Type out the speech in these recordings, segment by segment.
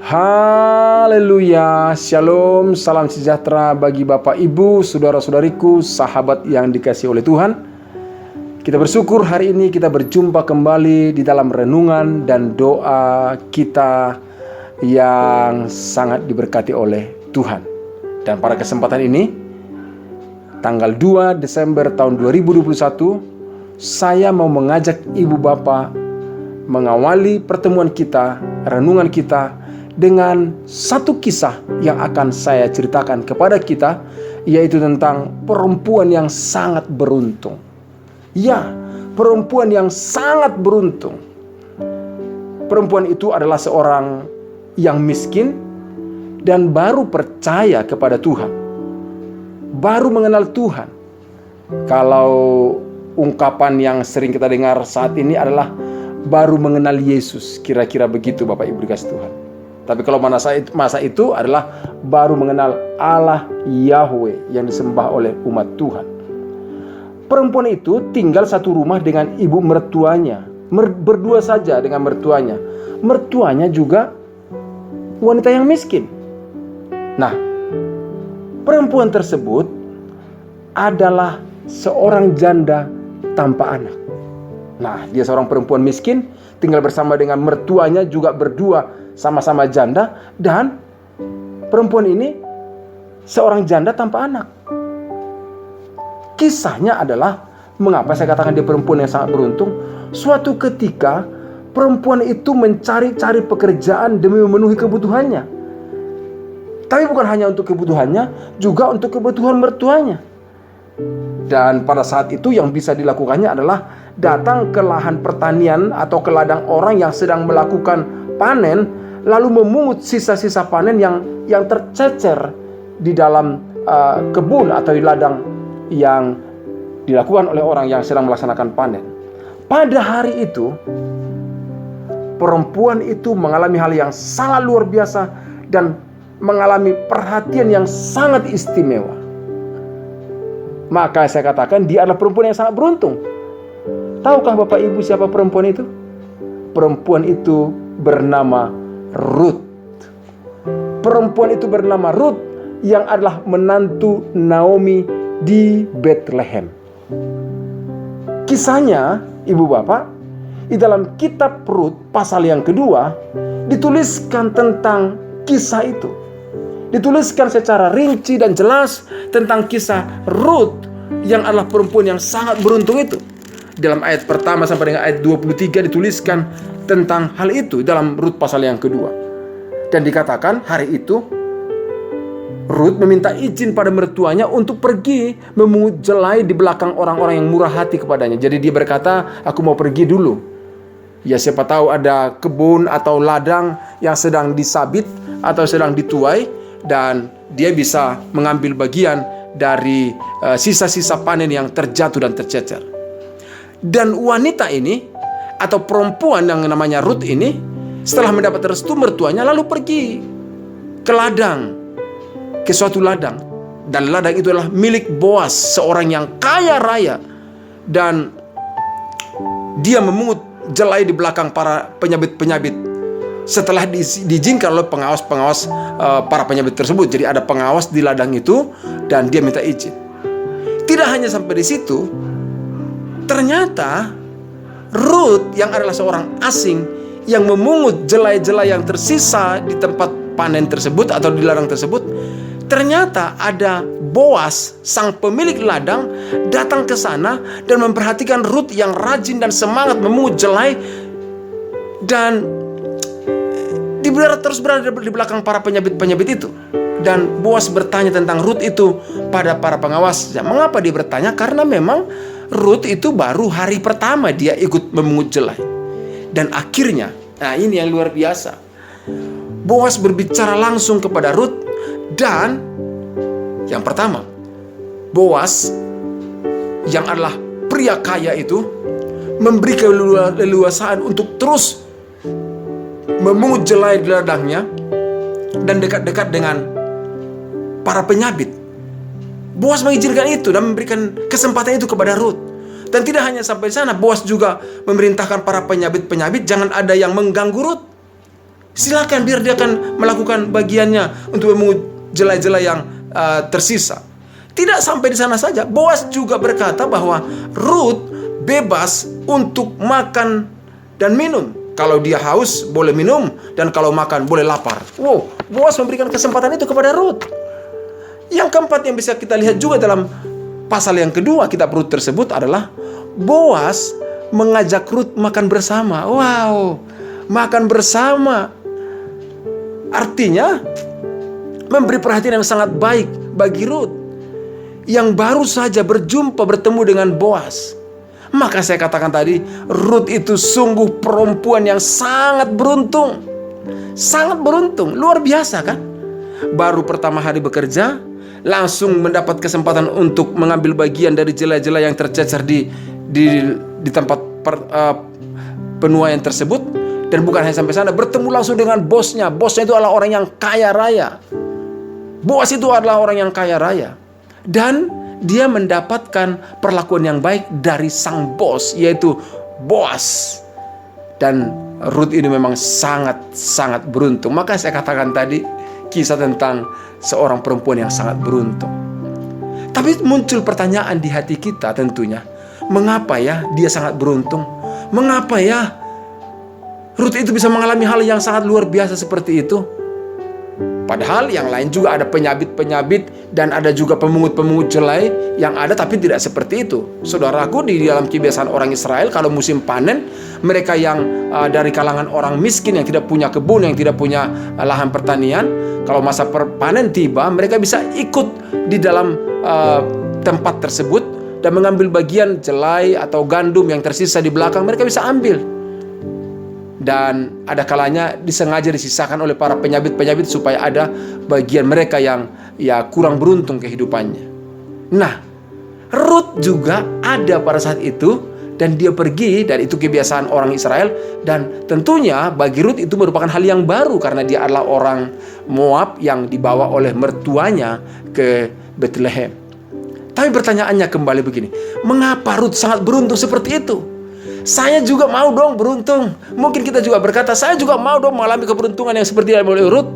Haleluya, shalom, salam sejahtera bagi Bapak Ibu, saudara-saudariku, sahabat yang dikasihi oleh Tuhan. Kita bersyukur hari ini kita berjumpa kembali di dalam renungan dan doa kita yang sangat diberkati oleh Tuhan. Dan pada kesempatan ini, tanggal 2 Desember tahun 2021, saya mau mengajak Ibu Bapak mengawali pertemuan kita, renungan kita, dengan satu kisah yang akan saya ceritakan kepada kita, yaitu tentang perempuan yang sangat beruntung. Ya, perempuan yang sangat beruntung. Perempuan itu adalah seorang yang miskin dan baru percaya kepada Tuhan, baru mengenal Tuhan. Kalau ungkapan yang sering kita dengar saat ini adalah baru mengenal Yesus, kira-kira begitu Bapak Ibu dikasih Tuhan. Tapi kalau masa itu adalah baru mengenal Allah Yahweh yang disembah oleh umat Tuhan. Perempuan itu tinggal satu rumah dengan ibu mertuanya, berdua saja dengan mertuanya. Mertuanya juga wanita yang miskin. Nah, perempuan tersebut adalah seorang janda tanpa anak. Nah, dia seorang perempuan miskin, tinggal bersama dengan mertuanya, juga berdua sama-sama janda, dan perempuan ini seorang janda tanpa anak. Kisahnya adalah, mengapa saya katakan dia perempuan yang sangat beruntung? Suatu ketika perempuan itu mencari-cari pekerjaan demi memenuhi kebutuhannya. Tapi bukan hanya untuk kebutuhannya, juga untuk kebutuhan mertuanya. Dan pada saat itu yang bisa dilakukannya adalah datang ke lahan pertanian atau ke ladang orang yang sedang melakukan panen, lalu memungut sisa-sisa panen yang tercecer di dalam kebun atau di ladang yang dilakukan oleh orang yang sedang melaksanakan panen. Pada hari itu, perempuan itu mengalami hal yang sangat luar biasa dan mengalami perhatian yang sangat istimewa. Maka saya katakan dia adalah perempuan yang sangat beruntung. Tahukah Bapak Ibu siapa perempuan itu? Perempuan itu bernama Ruth. Perempuan itu bernama Ruth yang adalah menantu Naomi di Bethlehem. Kisahnya, Ibu Bapak, di dalam kitab Ruth pasal yang kedua dituliskan tentang kisah itu. Dituliskan secara rinci dan jelas tentang kisah Ruth yang adalah perempuan yang sangat beruntung itu. Dalam ayat pertama sampai dengan ayat 23 dituliskan tentang hal itu dalam Ruth pasal yang kedua. Dan dikatakan hari itu Ruth meminta izin pada mertuanya untuk pergi memungut jelai di belakang orang-orang yang murah hati kepadanya. Jadi dia berkata, aku mau pergi dulu. Ya, siapa tahu ada kebun atau ladang yang sedang disabit atau sedang dituai, dan dia bisa mengambil bagian dari sisa-sisa panen yang terjatuh dan tercecer. Dan wanita ini atau perempuan yang namanya Ruth ini, setelah mendapat restu mertuanya, lalu pergi ke ladang, ke suatu ladang. Dan ladang itu adalah milik Boas, seorang yang kaya raya. Dan dia memungut jelai di belakang para penyabit-penyabit setelah diizinkan oleh pengawas-pengawas para penyabit tersebut. Jadi ada pengawas di ladang itu dan dia minta izin. Tidak hanya sampai di situ, ternyata Ruth yang adalah seorang asing yang memungut jelai-jelai yang tersisa di tempat panen tersebut atau di ladang tersebut, ternyata ada Boas, sang pemilik ladang, datang ke sana dan memperhatikan Ruth yang rajin dan semangat memungut jelai, dan terus berada di belakang para penyabit-penyabit itu. Dan Boas bertanya tentang Ruth itu pada para pengawasnya. Mengapa dia bertanya? Karena memang Ruth itu baru hari pertama dia ikut memungut jelai. Dan akhirnya, nah ini yang luar biasa, Boas berbicara langsung kepada Ruth. Dan yang pertama, Boas yang adalah pria kaya itu memberi keleluasaan untuk terus memungut jelai di ladangnya dan dekat-dekat dengan para penyabit. Boas mengizinkan itu dan memberikan kesempatan itu kepada Ruth. Dan tidak hanya sampai sana, Boas juga memerintahkan para penyabit-penyabit jangan ada yang mengganggu Ruth. Silakan, biar dia akan melakukan bagiannya untuk memungut jelai-jelai yang tersisa. Tidak sampai di sana saja, Boas juga berkata bahwa Ruth bebas untuk makan dan minum. Kalau dia haus boleh minum, dan kalau makan boleh lapar. Wow, Boas memberikan kesempatan itu kepada Ruth. Yang keempat yang bisa kita lihat juga dalam pasal yang kedua kitab Ruth tersebut adalah Boas mengajak Ruth makan bersama. Wow, makan bersama artinya memberi perhatian yang sangat baik bagi Ruth yang baru saja bertemu dengan Boas. Maka saya katakan tadi, Ruth itu sungguh perempuan yang sangat beruntung. Sangat beruntung, luar biasa kan? Baru pertama hari bekerja, langsung mendapat kesempatan untuk mengambil bagian dari jelai-jelai yang tercecer di tempat penuaian tersebut. Dan bukan hanya sampai sana, bertemu langsung dengan bosnya. Bosnya itu adalah orang yang kaya raya. Boas itu adalah orang yang kaya raya. Dan dia mendapatkan perlakuan yang baik dari sang bos, yaitu Boas. Dan Ruth ini memang sangat beruntung. Maka saya katakan tadi, kisah tentang seorang perempuan yang sangat beruntung. Tapi muncul pertanyaan di hati kita tentunya, mengapa ya dia sangat beruntung? Mengapa ya Ruth itu bisa mengalami hal yang sangat luar biasa seperti itu? Padahal yang lain juga ada penyabit-penyabit dan ada juga pemungut-pemungut jelai yang ada, tapi tidak seperti itu. Saudaraku, di dalam kebiasaan orang Israel, kalau musim panen, mereka yang dari kalangan orang miskin yang tidak punya kebun, yang tidak punya lahan pertanian, kalau masa panen tiba, mereka bisa ikut di dalam tempat tersebut dan mengambil bagian jelai atau gandum yang tersisa di belakang, mereka bisa ambil. Dan ada kalanya disengaja disisakan oleh para penyabit-penyabit supaya ada bagian mereka yang kurang beruntung kehidupannya. Nah, Ruth juga ada pada saat itu, dan dia pergi, dan itu kebiasaan orang Israel. Dan tentunya bagi Ruth itu merupakan hal yang baru, karena dia adalah orang Moab yang dibawa oleh mertuanya ke Bethlehem. Tapi pertanyaannya kembali begini, mengapa Ruth sangat beruntung seperti itu? Saya juga mau dong beruntung. Mungkin kita juga berkata, saya juga mau dong mengalami keberuntungan yang seperti yang oleh Ruth.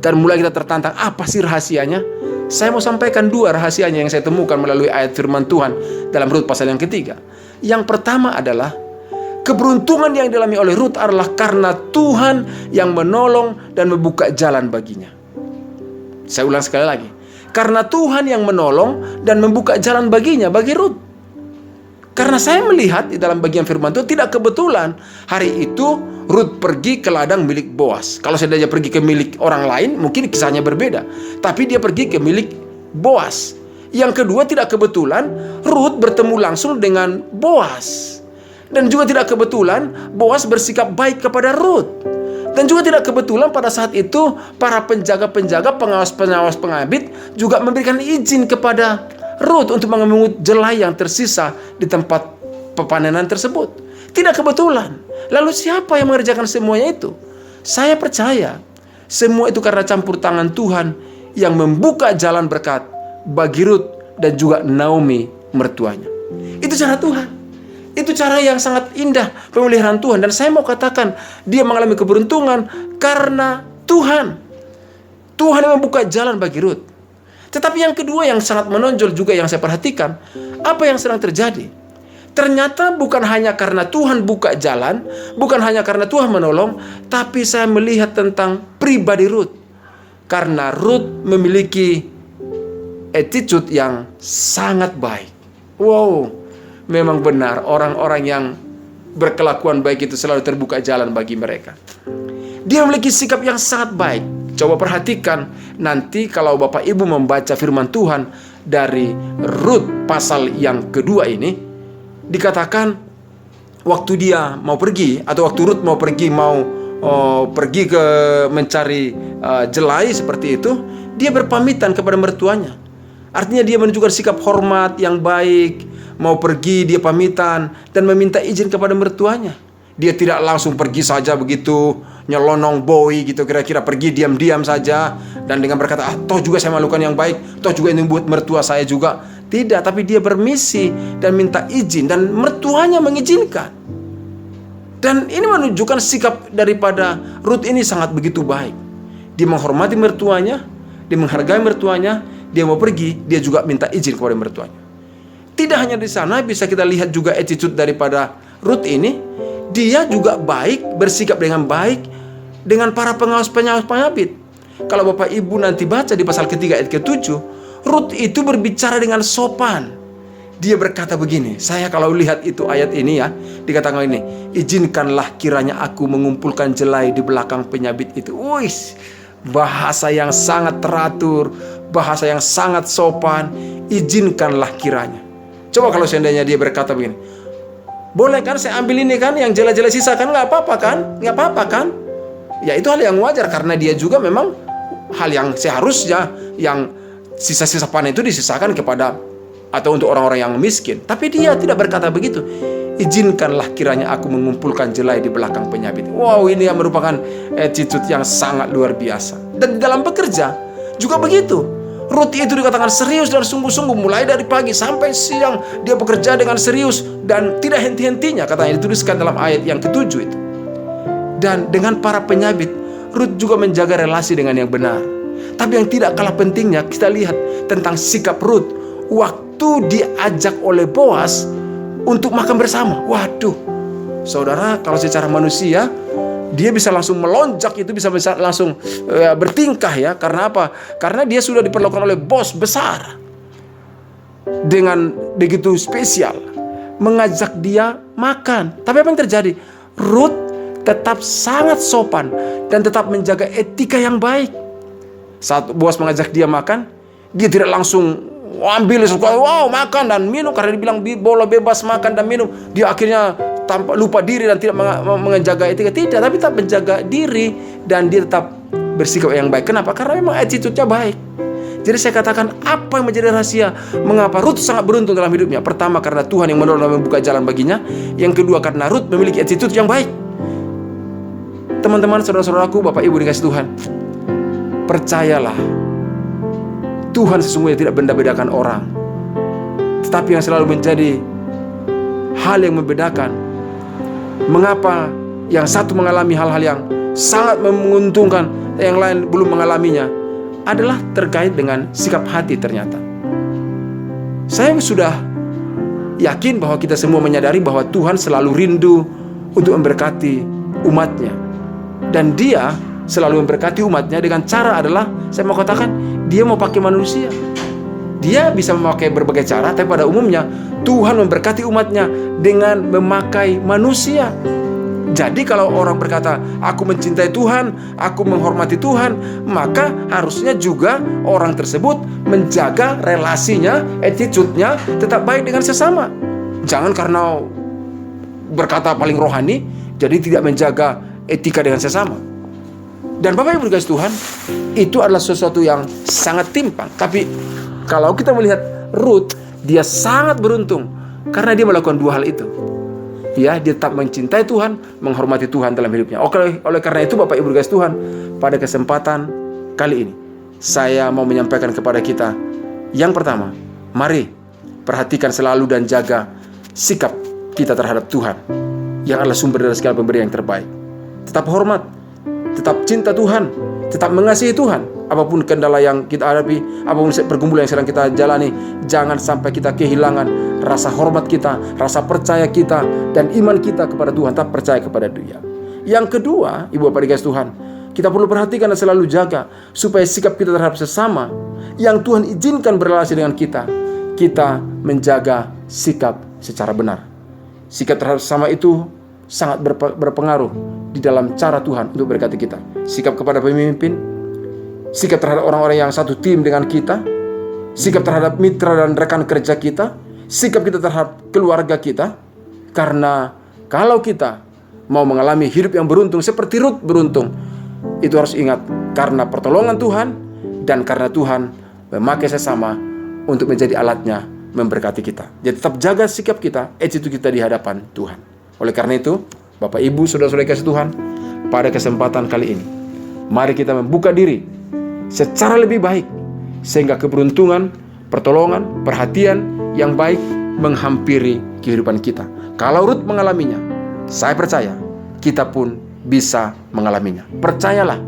Dan mulai kita tertantang, apa sih rahasianya? Saya mau sampaikan 2 rahasianya yang saya temukan melalui ayat firman Tuhan dalam Ruth pasal yang ketiga. Yang pertama adalah, keberuntungan yang dialami oleh Ruth adalah karena Tuhan yang menolong dan membuka jalan baginya. Saya ulang sekali lagi. Karena Tuhan yang menolong dan membuka jalan baginya, bagi Ruth. Karena saya melihat di dalam bagian firman itu, tidak kebetulan hari itu Ruth pergi ke ladang milik Boas. Kalau seandainya pergi ke milik orang lain, mungkin kisahnya berbeda. Tapi dia pergi ke milik Boas. Yang kedua, tidak kebetulan Ruth bertemu langsung dengan Boas. Dan juga tidak kebetulan Boas bersikap baik kepada Ruth. Dan juga tidak kebetulan pada saat itu para penjaga-penjaga, pengawas-pengawas pengabit juga memberikan izin kepada Ruth untuk mengemungut jelai yang tersisa di tempat pepanenan tersebut. Tidak kebetulan. Lalu siapa yang mengerjakan semuanya itu? Saya percaya semua itu karena campur tangan Tuhan yang membuka jalan berkat bagi Ruth dan juga Naomi mertuanya. Itu cara Tuhan. Itu cara yang sangat indah, pemeliharaan Tuhan. Dan saya mau katakan, dia mengalami keberuntungan karena Tuhan. Tuhan yang membuka jalan bagi Ruth. Tetapi yang kedua yang sangat menonjol juga yang saya perhatikan, apa yang sedang terjadi? Ternyata bukan hanya karena Tuhan buka jalan, bukan hanya karena Tuhan menolong, tapi saya melihat tentang pribadi Ruth. Karena Ruth memiliki attitude yang sangat baik. Wow, memang benar orang-orang yang berkelakuan baik itu selalu terbuka jalan bagi mereka. Dia memiliki sikap yang sangat baik. Coba perhatikan nanti kalau Bapak Ibu membaca firman Tuhan dari Ruth pasal yang kedua ini, dikatakan waktu dia mau pergi, atau waktu Ruth mau pergi pergi ke mencari jelai seperti itu, dia berpamitan kepada mertuanya. Artinya dia menunjukkan sikap hormat yang baik. Mau pergi dia pamitan dan meminta izin kepada mertuanya. Dia tidak langsung pergi saja begitu nyelonong boy gitu, kira-kira pergi diam-diam saja dan dengan berkata, toh juga saya melakukan yang baik, toh juga ini buat mertua saya juga. Tidak, tapi dia bermisi dan minta izin, dan mertuanya mengizinkan. Dan ini menunjukkan sikap daripada Rut ini sangat begitu baik. Dia menghormati mertuanya, dia menghargai mertuanya, dia mau pergi, dia juga minta izin kepada mertuanya. Tidak hanya di sana, bisa kita lihat juga attitude daripada Rut ini. Dia juga baik, bersikap dengan baik dengan para pengawas-pengabit. Kalau Bapak Ibu nanti baca di pasal ketiga ayat ke-7, Rut itu berbicara dengan sopan. Dia berkata begini, saya kalau lihat itu ayat ini ya, dikatakan ini, izinkanlah kiranya aku mengumpulkan jelai di belakang penyabit itu. Wih, bahasa yang sangat teratur, bahasa yang sangat sopan, izinkanlah kiranya. Coba kalau seandainya dia berkata begini, boleh kan saya ambil ini kan, yang jelai-jelai sisa kan, nggak apa-apa kan, nggak apa-apa kan. Ya itu hal yang wajar, karena dia juga memang hal yang seharusnya, yang sisa-sisa panen itu disisakan kepada atau untuk orang-orang yang miskin. Tapi dia tidak berkata begitu. Izinkanlah kiranya aku mengumpulkan jelai di belakang penyabit. Wow, ini yang merupakan attitude yang sangat luar biasa. Dan dalam bekerja juga begitu. Rut itu dikatakan serius dan sungguh-sungguh, mulai dari pagi sampai siang dia bekerja dengan serius dan tidak henti-hentinya, katanya dituliskan dalam ayat yang ke-7 itu. Dan dengan para penyabit, Rut juga menjaga relasi dengan yang benar. Tapi yang tidak kalah pentingnya, kita lihat tentang sikap Rut waktu diajak oleh Boas untuk makan bersama. Waduh, saudara, kalau secara manusia dia bisa langsung melonjak, itu bisa langsung bertingkah ya. Karena apa? Karena dia sudah diperlakukan oleh bos besar dengan begitu spesial, mengajak dia makan. Tapi apa yang terjadi? Rut tetap sangat sopan dan tetap menjaga etika yang baik. Saat bos mengajak dia makan, dia tidak langsung ambil wow makan dan minum, karena dibilang boleh bebas makan dan minum. Dia akhirnya tanpa lupa diri dan tidak menjaga etika. Tidak, tapi tetap menjaga diri dan dia tetap bersikap yang baik. Kenapa? Karena memang attitude-nya baik. Jadi saya katakan, apa yang menjadi rahasia mengapa Rut sangat beruntung dalam hidupnya? Pertama, karena Tuhan yang menolong dan membuka jalan baginya. Yang kedua, karena Rut memiliki attitude yang baik. Teman-teman, saudara-saudaraku, Bapak Ibu dikasih Tuhan, percayalah, Tuhan sesungguhnya tidak beda-bedakan orang. Tetapi yang selalu menjadi hal yang membedakan, mengapa yang satu mengalami hal-hal yang sangat menguntungkan, yang lain belum mengalaminya, adalah terkait dengan sikap hati ternyata. Saya sudah yakin bahwa kita semua menyadari bahwa Tuhan selalu rindu untuk memberkati umatnya. Dan dia selalu memberkati umatnya dengan cara adalah, saya mau katakan, dia mau pakai manusia. Dia bisa memakai berbagai cara, tapi pada umumnya Tuhan memberkati umatnya dengan memakai manusia. Jadi kalau orang berkata, aku mencintai Tuhan, aku menghormati Tuhan, maka harusnya juga orang tersebut menjaga relasinya, attitude-nya tetap baik dengan sesama. Jangan karena berkata paling rohani, jadi tidak menjaga etika dengan sesama. Dan Bapak Ibu dikasih Tuhan, itu adalah sesuatu yang sangat timpang. Tapi kalau kita melihat Rut, dia sangat beruntung karena dia melakukan dua hal itu. Ya, dia tetap mencintai Tuhan, menghormati Tuhan dalam hidupnya. Oleh karena itu Bapak Ibu dikasih Tuhan, pada kesempatan kali ini saya mau menyampaikan kepada kita, yang pertama, mari perhatikan selalu dan jaga sikap kita terhadap Tuhan yang adalah sumber dari segala pemberian yang terbaik. Tetap hormat, tetap cinta Tuhan, tetap mengasihi Tuhan. Apapun kendala yang kita hadapi, apapun pergumulan yang sedang kita jalani, jangan sampai kita kehilangan rasa hormat kita, rasa percaya kita, dan iman kita kepada Tuhan. Tetap percaya kepada Dia. Yang kedua, Ibu Bapak dikasih Tuhan, kita perlu perhatikan dan selalu jaga supaya sikap kita terhadap sesama yang Tuhan izinkan berrelasi dengan kita menjaga sikap secara benar. Sikap terhadap sesama itu sangat berpengaruh di dalam cara Tuhan untuk berkati kita. Sikap kepada pemimpin, sikap terhadap orang-orang yang satu tim dengan kita, sikap terhadap mitra dan rekan kerja kita, sikap kita terhadap keluarga kita. Karena kalau kita mau mengalami hidup yang beruntung seperti Rut beruntung, itu harus ingat, karena pertolongan Tuhan dan karena Tuhan memakai sesama untuk menjadi alatnya memberkati kita. Jadi tetap jaga sikap kita, attitude kita di hadapan Tuhan. Oleh karena itu, Bapak Ibu, saudara-saudara kasih Tuhan, pada kesempatan kali ini, mari kita membuka diri secara lebih baik, sehingga keberuntungan, pertolongan, perhatian yang baik menghampiri kehidupan kita. Kalau Rut mengalaminya, saya percaya kita pun bisa mengalaminya. Percayalah,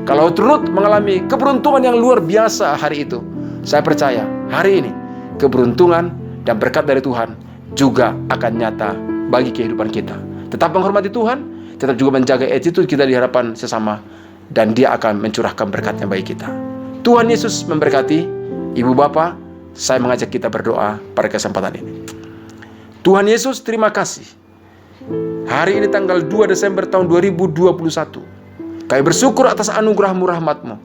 kalau Ruth mengalami keberuntungan yang luar biasa hari itu, saya percaya hari ini keberuntungan dan berkat dari Tuhan juga akan nyata bagi kehidupan kita. Tetap menghormati Tuhan, tetap juga menjaga attitude kita di hadapan sesama, dan Dia akan mencurahkan berkatnya bagi kita. Tuhan Yesus memberkati. Ibu Bapak, saya mengajak kita berdoa pada kesempatan ini. Tuhan Yesus, terima kasih. Hari ini tanggal 2 Desember tahun 2021. Kami bersyukur atas anugerah-Mu, rahmat-Mu.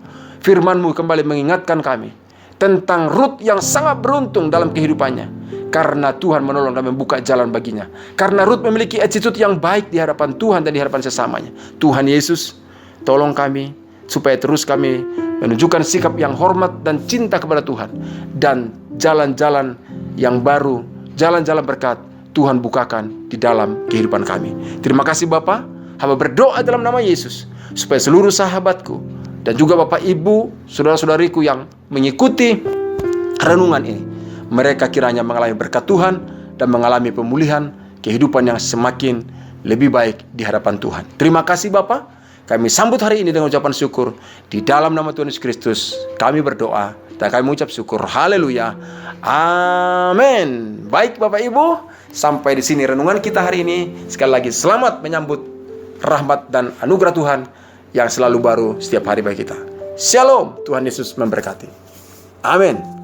Firman-Mu kembali mengingatkan kami tentang Ruth yang sangat beruntung dalam kehidupannya. Karena Tuhan menolong dan membuka jalan baginya. Karena Ruth memiliki attitude yang baik di hadapan Tuhan dan di hadapan sesamanya. Tuhan Yesus, tolong kami supaya terus kami menunjukkan sikap yang hormat dan cinta kepada Tuhan. Dan jalan-jalan yang baru, jalan-jalan berkat Tuhan bukakan di dalam kehidupan kami. Terima kasih Bapa. Hamba berdoa dalam nama Yesus, supaya seluruh sahabatku dan juga Bapak Ibu, saudara-saudariku yang mengikuti renungan ini, mereka kiranya mengalami berkat Tuhan dan mengalami pemulihan kehidupan yang semakin lebih baik di hadapan Tuhan. Terima kasih Bapa. Kami sambut hari ini dengan ucapan syukur. Di dalam nama Tuhan Yesus Kristus kami berdoa dan kami mengucap syukur. Haleluya. Amin. Baik Bapak Ibu, sampai di sini renungan kita hari ini. Sekali lagi selamat menyambut rahmat dan anugerah Tuhan yang selalu baru setiap hari bagi kita. Shalom. Tuhan Yesus memberkati. Amin.